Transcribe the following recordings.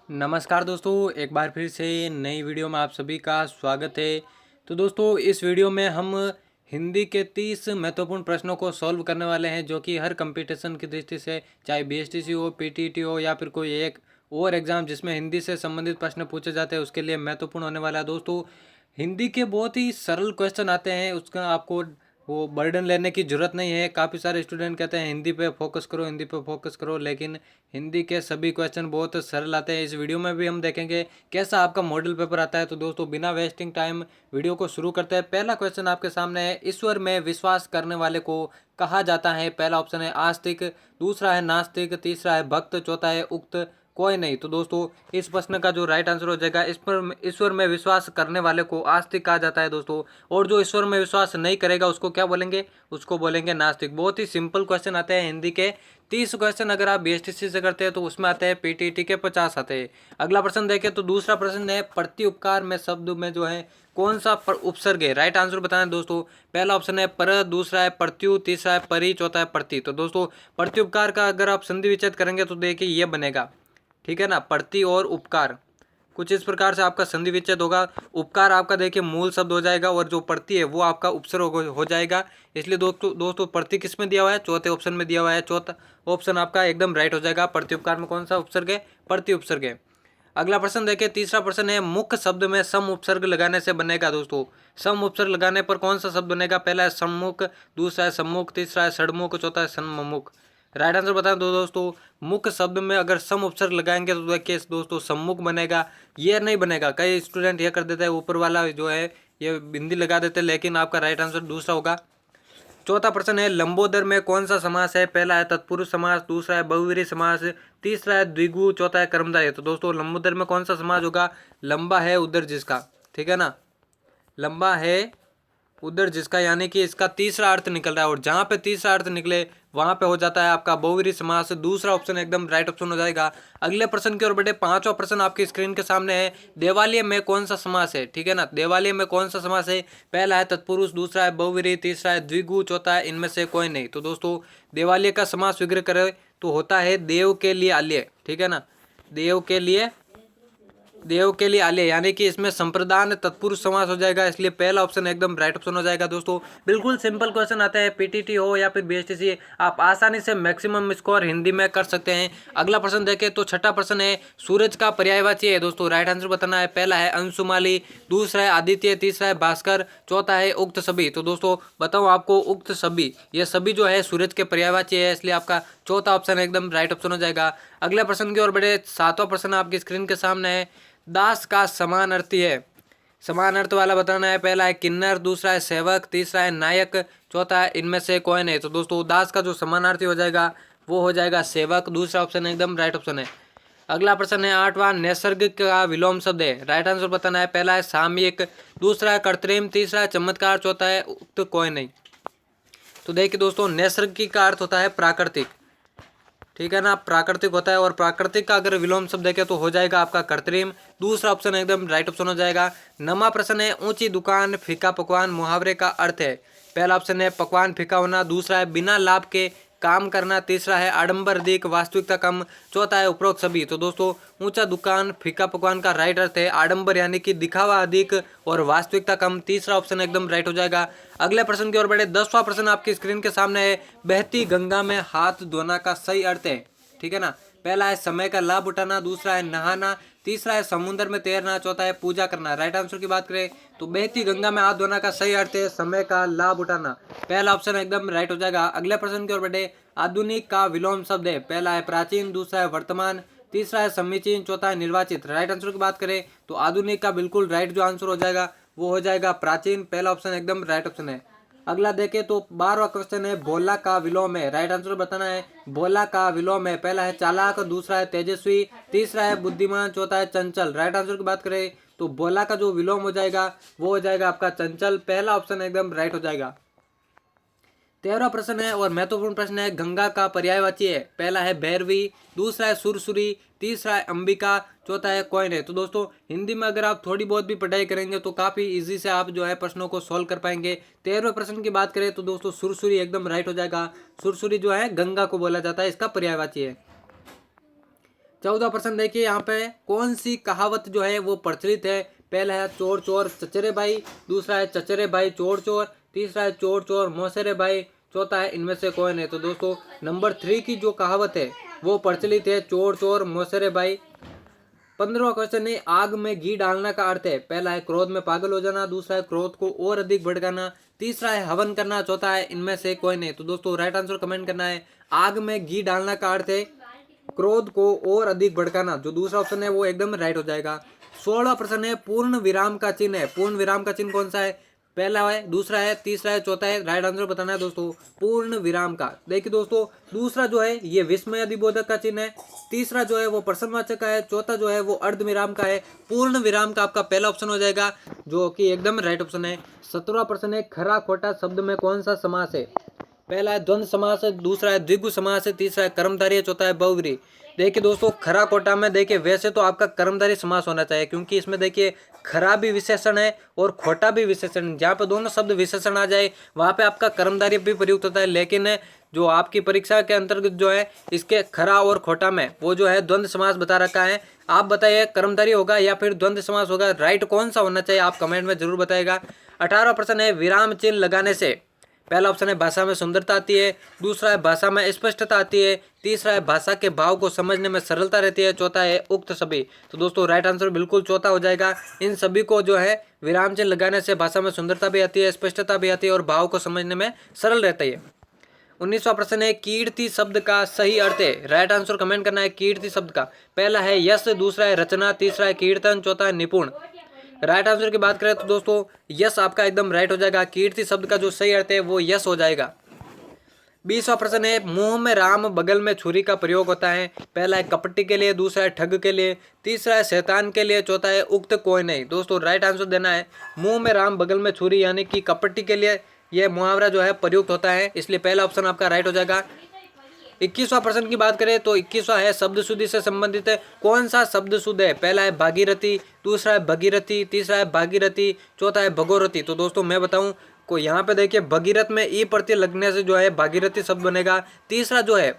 नमस्कार दोस्तों, एक बार फिर से नई वीडियो में आप सभी का स्वागत है। तो दोस्तों, इस वीडियो में हम हिंदी के 30 महत्वपूर्ण प्रश्नों को सॉल्व करने वाले हैं, जो कि हर कंपटीशन की दृष्टि से, चाहे बीएसटीसी हो, पीटीईटी हो या फिर कोई एक और एग्ज़ाम जिसमें हिंदी से संबंधित प्रश्न पूछे जाते हैं, उसके लिए महत्वपूर्ण होने वाला है। दोस्तों, हिंदी के बहुत ही सरल क्वेश्चन आते हैं, उसका आपको वो बर्डन लेने की ज़रूरत नहीं है। काफ़ी सारे स्टूडेंट कहते हैं हिंदी पे फोकस करो, हिंदी पे फोकस करो, लेकिन हिंदी के सभी क्वेश्चन बहुत सरल आते हैं। इस वीडियो में भी हम देखेंगे कैसा आपका मॉडल पेपर आता है। तो दोस्तों, बिना वेस्टिंग टाइम वीडियो को शुरू करते हैं। पहला क्वेश्चन आपके सामने है, ईश्वर में विश्वास करने वाले को कहा जाता है? पहला ऑप्शन है आस्तिक, दूसरा है नास्तिक, तीसरा है भक्त, चौथा है उक्त कोई नहीं। तो दोस्तों, इस प्रश्न का जो राइट आंसर हो जाएगा, इस पर ईश्वर में विश्वास करने वाले को आस्तिक कहा जाता है दोस्तों। और जो ईश्वर में विश्वास नहीं करेगा उसको क्या बोलेंगे? उसको बोलेंगे नास्तिक। बहुत ही सिंपल क्वेश्चन आते हैं हिंदी के 30 क्वेश्चन। अगर आप बीएसटीसी से करते हैं तो उसमें आते हैं, पीटीईटी के 50 आते हैं। अगला प्रश्न देखें तो दूसरा प्रश्न है, प्रति उपकार में शब्द में जो है कौन सा उपसर्ग है? राइट आंसर बताना दोस्तों। पहला ऑप्शन है पर, दूसरा है प्रत्यु, तीसरा है परि, चौथा है प्रति। तो दोस्तों, प्रति उपकार का अगर आप संधि विच्छेद करेंगे तो देखिए ये बनेगा, ठीक है ना, प्रति और उपकार। कुछ इस प्रकार से आपका संधि विच्छेद होगा। उपकार आपका देखिए मूल शब्द हो जाएगा और जो प्रति है वो आपका उपसर्ग हो जाएगा। इसलिए दोस्तों प्रति किस में दिया हुआ है? चौथे ऑप्शन में दिया हुआ है। चौथा ऑप्शन आपका एकदम राइट हो जाएगा। प्रति उपकार में कौन सा उपसर्ग है? प्रति उपसर्ग है। अगला प्रश्न देखिए, तीसरा प्रश्न है, मुख्य शब्द में सम उपसर्ग लगाने से बनेगा दोस्तों। सम उपसर्ग लगाने पर कौन सा शब्द बनेगा? पहला है सम्मुख, दूसरा है सम्मुख, तीसरा है षडमुख, चौथा है सन्मुख। राइट आंसर बता दो दोस्तों। मुख्य शब्द में अगर सम उपसर्ग लगाएंगे तो देखिए दोस्तों सम्मुख बनेगा, ये नहीं बनेगा। कई स्टूडेंट ये कर देते हैं, ऊपर वाला जो है ये बिंदी लगा देते हैं, लेकिन आपका राइट आंसर दूसरा होगा। चौथा प्रश्न है, लंबोदर में कौन सा समास है? पहला है तत्पुरुष समास, दूसरा है बहुव्रीहि समास, तीसरा है द्विगु, चौथा है कर्मधारय। तो दोस्तों, लंबोदर में कौन सा समास होगा? लंबा है उधर जिसका, ठीक है ना, लंबा है उधर जिसका, यानी कि इसका तीसरा अर्थ निकल रहा है। और जहाँ पे तीसरा अर्थ निकले वहाँ पे हो जाता है आपका बहुव्रीहि समास। दूसरा ऑप्शन एकदम राइट ऑप्शन हो जाएगा। अगले प्रश्न की ओर बढ़े। पांचवा प्रश्न आपकी स्क्रीन के सामने है, देवालय में कौन सा समास है? ठीक है ना, देवालय में कौन सा समास है? पहला है तत्पुरुष, दूसरा है बहुव्रीहि, तीसरा है द्विगु, चौथा है इनमें से कोई नहीं। तो दोस्तों, देवालय का समास विग्रह करें तो होता है देव के लिए आलय, ठीक है ना, देव के लिए, देव के लिए आलय, यानी कि इसमें संप्रदान तत्पुरुष समास हो जाएगा। इसलिए पहला ऑप्शन एकदम राइट ऑप्शन हो जाएगा दोस्तों। बिल्कुल सिंपल क्वेश्चन आता है, पीटीटी हो या फिर बीएसटीसी, आप आसानी से मैक्सिमम स्कोर हिंदी में कर सकते हैं। अगला प्रश्न देखें तो छठा प्रश्न है, सूरज का पर्यायवाची है दोस्तों। राइट आंसर बताना है। पहला है अंशुमाली, दूसरा है आदित्य, तीसरा है भास्कर, चौथा है उक्त सभी। तो दोस्तों बताऊँ आपको, उक्त सभी, ये सभी जो है सूरज के पर्यायवाची है, इसलिए आपका चौथा ऑप्शन एकदम राइट ऑप्शन हो जाएगा। अगले प्रश्न की ओर बढ़े। सातवां प्रश्न आपकी स्क्रीन के सामने है, दास का समान अर्थी है, समान अर्थ वाला बताना है। पहला है किन्नर, दूसरा है सेवक, तीसरा है नायक, चौथा है इनमें से कोई नहीं। तो दोस्तों, दास का जो समानार्थी हो जाएगा वो हो जाएगा सेवक। दूसरा ऑप्शन एकदम राइट ऑप्शन है। अगला प्रश्न है आठवां, नैसर्गिक का विलोम शब्द है। राइट आंसर बताना है। पहला है सामयिक, दूसरा है कृत्रिम, तीसरा है चमत्कार, चौथा है उक्त कोई नहीं। तो देखिए दोस्तों, नैसर्गिक का अर्थ होता है प्राकृतिक, ठीक है ना, प्राकृतिक होता है। और प्राकृतिक का अगर विलोम शब्द देखें तो हो जाएगा आपका कृत्रिम। दूसरा ऑप्शन एकदम राइट ऑप्शन हो जाएगा। नवा प्रश्न है, ऊंची दुकान फीका पकवान मुहावरे का अर्थ है। पहला ऑप्शन है पकवान फीका होना, दूसरा है बिना लाभ के काम करना, तीसरा है आडंबर अधिक वास्तविकता कम, चौथा है उपरोक्त सभी। तो दोस्तों, ऊंचा दुकान फीका पकवान का राइट अर्थ है आडंबर, यानी कि दिखावा अधिक, और वास्तविकता कम। तीसरा ऑप्शन एकदम राइट हो जाएगा। अगले प्रश्न की ओर बढ़े। 10वां प्रश्न आपकी स्क्रीन के सामने है, बहती गंगा में हाथ धोना का सही अर्थ है, ठीक है ना। पहला है समय का लाभ उठाना, दूसरा है नहाना, तीसरा है समुद्र में तैरना, चौथा है पूजा करना। राइट आंसर की बात करें तो बहती गंगा में हाथ धोना का सही अर्थ है समय का लाभ उठाना। पहला ऑप्शन एकदम राइट हो जाएगा। अगले प्रश्न की ओर बढ़े। आधुनिक का विलोम शब्द है। पहला है प्राचीन, दूसरा है वर्तमान, तीसरा है समीचीन, चौथा है निर्वाचित। राइट आंसर की बात करें तो आधुनिक का बिल्कुल राइट जो आंसर हो जाएगा वो हो जाएगा प्राचीन। पहला ऑप्शन एकदम राइट ऑप्शन है। अगला देखें तो 12वां क्वेश्चन है, भोला का विलोम है। राइट आंसर बताना है। भोला का विलोम है। पहला है चालाक, दूसरा है तेजस्वी, तीसरा है बुद्धिमान, चौथा है चंचल। राइट आंसर की बात करें तो भोला का जो विलोम हो जाएगा वो हो जाएगा आपका चंचल। पहला ऑप्शन एकदम राइट हो जाएगा। 13वां प्रश्न है और महत्वपूर्ण प्रश्न है, गंगा का पर्यायवाची है। पहला है भैरवी, दूसरा है सुरसुरी, तीसरा है अंबिका, चौथा है कोई नहीं। तो दोस्तों, हिंदी में अगर आप थोड़ी बहुत भी पढ़ाई करेंगे तो काफ़ी इजी से आप जो है प्रश्नों को सॉल्व कर पाएंगे। 13वें प्रश्न की बात करें तो दोस्तों सुरसुरी एकदम राइट हो जाएगा। सुरसुरी जो है गंगा को बोला जाता है, इसका पर्यायवाची है। 14% देखिए यहाँ पे कौन सी कहावत जो है वो प्रचलित है। पहला है चोर चोर चचेरे भाई, दूसरा है चचेरे भाई चोर चोर, तीसरा है चोर चोर मौसेरे भाई, चौथा है इनमें से कौन है। तो दोस्तों नंबर 3 की जो कहावत है वो प्रचलित है, चोर चोर मौसेरे भाई। 15वां क्वेश्चन है आग में घी डालना का अर्थ है। पहला है क्रोध में पागल हो जाना, दूसरा है क्रोध को और अधिक भड़काना, तीसरा है हवन करना, चौथा है इनमें से कोई नहीं। तो दोस्तों राइट आंसर कमेंट करना है। आग में घी डालना का अर्थ है क्रोध को और अधिक भड़काना, जो दूसरा ऑप्शन है वो एकदम राइट हो जाएगा। 16वां प्रश्न है पूर्ण विराम का चिन्ह है। पूर्ण विराम का चिन्ह कौन सा है। पहला है, दूसरा है, तीसरा है, चौथा है। राइट आंसर बताना है दोस्तों पूर्ण विराम का। देखिए दोस्तों दूसरा जो है ये विस्मय अधिबोधक का चिन्ह है, तीसरा जो है वो प्रश्नवाचक का है, चौथा जो है वो अर्ध विराम का है। पूर्ण विराम का आपका पहला ऑप्शन हो जाएगा जो कि एकदम राइट ऑप्शन है। 17वां प्रश्न है खरा खोटा शब्द में कौन सा समास है। पहला है द्वंद्व समास है, दूसरा है द्विगु समास है, तीसरा है कर्मधारय, चौथा है बहुव्रीहि। देखिए दोस्तों खरा खोटा में देखिए वैसे तो आपका कर्मधारय समास होना चाहिए, क्योंकि इसमें देखिए खरा भी विशेषण है और खोटा भी विशेषण। जहाँ पे दोनों शब्द विशेषण आ जाए वहाँ पे आपका कर्मधारय भी प्रयुक्त होता है। लेकिन जो आपकी परीक्षा के अंतर्गत जो है इसके खरा और खोटा में वो जो है द्वंद्व समास बता रखा है। आप बताइए कर्मधारय होगा या फिर द्वंद्व समास होगा, राइट कौन सा होना चाहिए आप कमेंट में जरूर बताएगा। 18वां प्रश्न है विराम चिन्ह लगाने से। पहला ऑप्शन है भाषा में सुंदरता आती है, दूसरा है भाषा में स्पष्टता आती है, तीसरा है भाषा के भाव को समझने में सरलता रहती है, चौथा है उक्त सभी। तो दोस्तों राइट आंसर बिल्कुल चौथा हो जाएगा। इन सभी को जो है विराम चिन्ह लगाने से भाषा में सुंदरता भी आती है, स्पष्टता भी आती है और भाव को समझने में सरल रहता है। 19वां प्रश्न है कीर्ति शब्द का सही अर्थ है। राइट आंसर कमेंट करना है कीर्ति शब्द का। पहला है यश, दूसरा है रचना, तीसरा है कीर्तन, चौथा है निपुण। राइट आंसर की बात करें तो दोस्तों यश आपका एकदम राइट हो जाएगा। कीर्ति शब्द का जो सही अर्थ है वो यश हो जाएगा। 20वां प्रश्न है मुंह में राम बगल में छुरी का प्रयोग होता है। पहला है कपटी के लिए, दूसरा है ठग के लिए, तीसरा है शैतान के लिए, चौथा है उक्त कोई नहीं। दोस्तों राइट आंसर देना है मुंह में राम बगल में छुरी, यानी कि कपटी के लिए यह मुहावरा जो है प्रयुक्त होता है, इसलिए पहला ऑप्शन आपका राइट हो जाएगा। 21वां प्रश्न की बात करें तो 21वां है शब्द शुद्धि से संबंधित है। कौन सा शब्द शुद्ध है। पहला है भागीरथी, दूसरा है भगीरथी, तीसरा है भागीरथी, चौथा है भगोरथी। तो दोस्तों मैं बताऊं को यहाँ पे देखिए भगीरथ में ई प्रत्यय लगने से जो है भागीरथी शब्द बनेगा। तीसरा जो है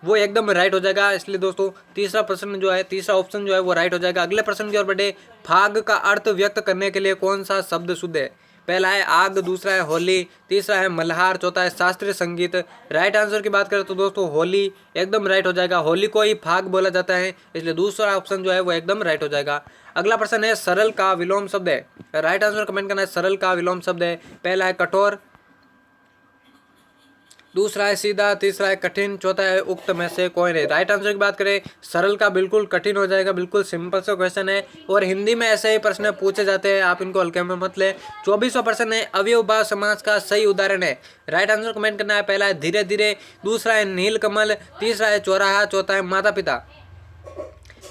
वो एकदम राइट हो जाएगा, इसलिए दोस्तों तीसरा प्रश्न जो है, तीसरा ऑप्शन जो है वो राइट हो जाएगा। अगले प्रश्न की ओर बढ़े। फाग का अर्थ व्यक्त करने के लिए कौन सा शब्द शुद्ध है। पहला है आग, दूसरा है होली, तीसरा है मल्हार, चौथा है शास्त्रीय संगीत। राइट आंसर की बात करें तो दोस्तों होली एकदम राइट हो जाएगा। होली को ही फाग बोला जाता है, इसलिए दूसरा ऑप्शन जो है वो एकदम राइट हो जाएगा। अगला प्रश्न है सरल का विलोम शब्द है। राइट आंसर कमेंट करना है सरल का विलोम शब्द है। पहला है कठोर, दूसरा है सीधा, तीसरा है कठिन, चौथा है उक्त में से कोई नहीं। राइट आंसर की बात करें सरल का बिल्कुल कठिन हो जाएगा, बिल्कुल सिंपल सा क्वेश्चन है और हिंदी में ऐसे ही प्रश्न पूछे जाते हैं, आप इनको हल्के में मत ले। 24वां प्रश्न है अवयवभाव समास का सही उदाहरण है। राइट आंसर कमेंट करना है। पहला है धीरे धीरे, दूसरा है नीलकमल, तीसरा है चौराहा, चौथा है माता पिता।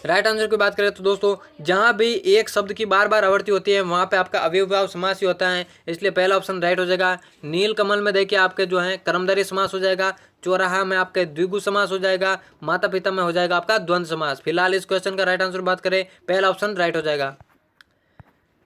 राइट आंसर की बात करें तो दोस्तों जहां भी एक शब्द की बार बार आवृत्ति होती है वहां पे आपका अव्ययभाव समास ही होता है, इसलिए पहला ऑप्शन राइट हो जाएगा। नीलकमल में देखिए आपके जो है कर्मधारय समास हो जाएगा, चौराहा में आपके द्विगु समास हो जाएगा, माता पिता में हो जाएगा आपका द्वंद्व समास। फिलहाल इस क्वेश्चन का राइट आंसर बात करें पहला ऑप्शन राइट हो जाएगा।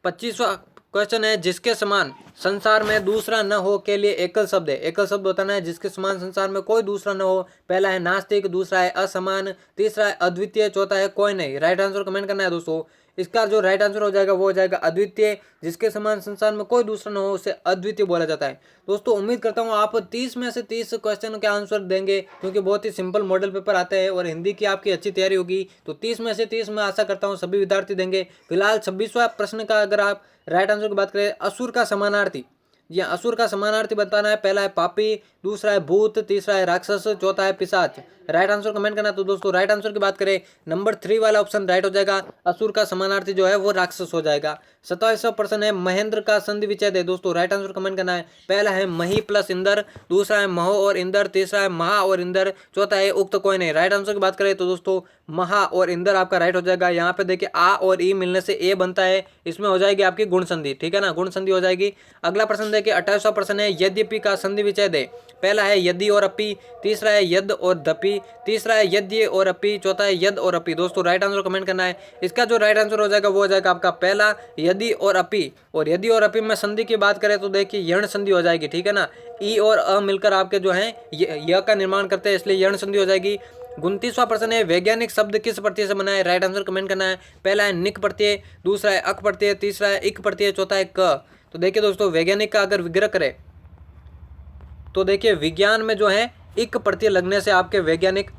25वां क्वेश्चन है जिसके समान संसार में दूसरा न हो के लिए एकल शब्द है। एकल शब्द होता है जिसके समान संसार में कोई दूसरा न हो। पहला है नास्तिक, दूसरा है असमान, तीसरा है अद्वितीय, चौथा है कोई नहीं। राइट आंसर कमेंट करना है दोस्तों। इसका जो राइट आंसर हो जाएगा वो हो जाएगा अद्वितीय। जिसके समान संसार में कोई दूसरा न हो उसे अद्वितीय बोला जाता है। दोस्तों उम्मीद करता हूँ आप 30 में से 30 क्वेश्चन के आंसर देंगे, क्योंकि बहुत ही सिंपल मॉडल पेपर आते हैं और हिंदी की आपकी अच्छी तैयारी होगी, तो 30 में से 30 मैं आशा करता हूँ सभी विद्यार्थी देंगे। फिलहाल 26वां प्रश्न का अगर आप राइट आंसर की बात करें असुर का समानार्थी, ये असुर का समानार्थी बताना है। पहला है पापी, दूसरा है भूत, तीसरा है राक्षस, चौथा है पिशाच। राइट आंसर कमेंट करना। तो दोस्तों राइट आंसर की बात करें नंबर 3 वाला ऑप्शन राइट हो जाएगा। असुर का समानार्थी जो है वो राक्षस हो जाएगा। 27वां प्रश्न है महेंद्र का संधि विच्छेद है। दोस्तों राइट आंसर कमेंट करना है। पहला है मही प्लस इंदर, दूसरा है महो और इंदर, तीसरा है महा और इंदर, चौथा है उक्त कोई नहीं। राइट आंसर की बात करें तो दोस्तों महा और इंदर आपका राइट हो जाएगा। यहाँ पे देखिए आ और ई मिलने से ए बनता है, इसमें हो जाएगी आपकी गुण संधि, ठीक है ना, गुण संधि हो जाएगी। अगला प्रश्न देखिए 28वां प्रश्न है यद्यपि का संधि विच्छेद है। पहला है यदि और अपि, तीसरा है यद और दपि, तीसरा है यद्य और अपि, चौथा है यद और अपि। दोस्तों राइट आंसर कमेंट करना है। इसका जो राइट आंसर हो जाएगा वो हो जाएगा आपका पहला यदि और अपि। और यदि और अपि में संधि की बात करें तो देखिए यण संधि हो जाएगी, ठीक है ना। ई और अ मिलकर आपके जो है य का निर्माण करते हैं, इसलिए यण संधि हो जाएगी। 29वां प्रश्न है वैज्ञानिक शब्द किस प्रत्यय से बना है? राइट आंसर कमेंट करना है। पहला है निक प्रत्यय, दूसरा है अक प्रत्यय, तीसरा है इक प्रत्यय, चौथा है क। तो देखिए दोस्तों वैज्ञानिक का अगर विग्रह करें तो देखिए विज्ञान में जो है इक प्रत्यय लगने से आपके वैज्ञानिक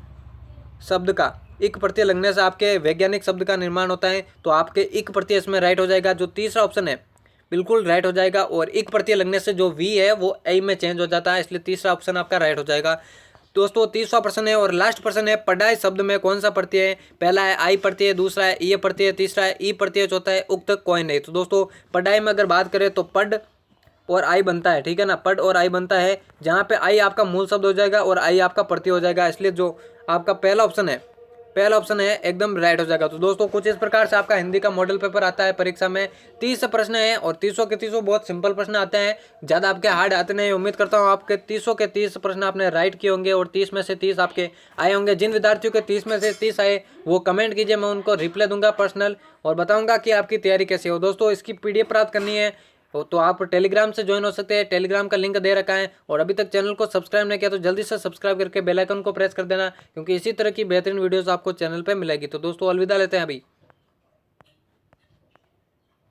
शब्द का इक प्रत्यय लगने से आपके वैज्ञानिक शब्द का निर्माण होता है। तो आपके इक प्रत्यय इसमें राइट हो जाएगा। जो तीसरा ऑप्शन है बिल्कुल राइट हो जाएगा। और इक प्रत्यय लगने से जो वी है वो ए में चेंज हो जाता है, इसलिए तीसरा ऑप्शन आपका राइट हो जाएगा। दोस्तों 30वां प्रश्न है और लास्ट प्रश्न है पढ़ाई शब्द में कौन सा प्रत्यय है? पहला है आई प्रत्यय, दूसरा है ई प्रत्यय, तीसरा है ई प्रत्यय, चौथा है उक्त कोई नहीं। तो दोस्तों पढ़ाई में अगर बात करें तो पढ़ और आई बनता है, ठीक है ना, पढ़ और आई बनता है, जहाँ पे आई आपका मूल शब्द हो जाएगा और आई आपका प्रत्यय हो जाएगा, इसलिए जो आपका पहला ऑप्शन है एकदम राइट हो जाएगा। तो दोस्तों कुछ इस प्रकार से आपका हिंदी का मॉडल पेपर आता है परीक्षा में। 30 प्रश्न है और 30 के 30 बहुत सिंपल प्रश्न आते हैं, ज़्यादा आपके हार्ड आते नहीं। उम्मीद करता हूँ आपके 30 के 30 प्रश्न आपने राइट किए होंगे और 30 में से 30 आपके आए होंगे। जिन विद्यार्थियों के 30 में से 30 आए वो कमेंट कीजिए, मैं उनको रिप्लाई दूंगा पर्सनल और बताऊंगा कि आपकी तैयारी कैसी हो। दोस्तों इसकी PDF प्राप्त करनी है तो आप टेलीग्राम से ज्वाइन हो सकते हैं, टेलीग्राम का लिंक दे रखा है। और अभी तक चैनल को सब्सक्राइब नहीं किया तो जल्दी से सब्सक्राइब करके बेल आइकन को प्रेस कर देना, क्योंकि इसी तरह की बेहतरीन वीडियोस आपको चैनल पे मिलेगी। तो दोस्तों अलविदा लेते हैं अभी।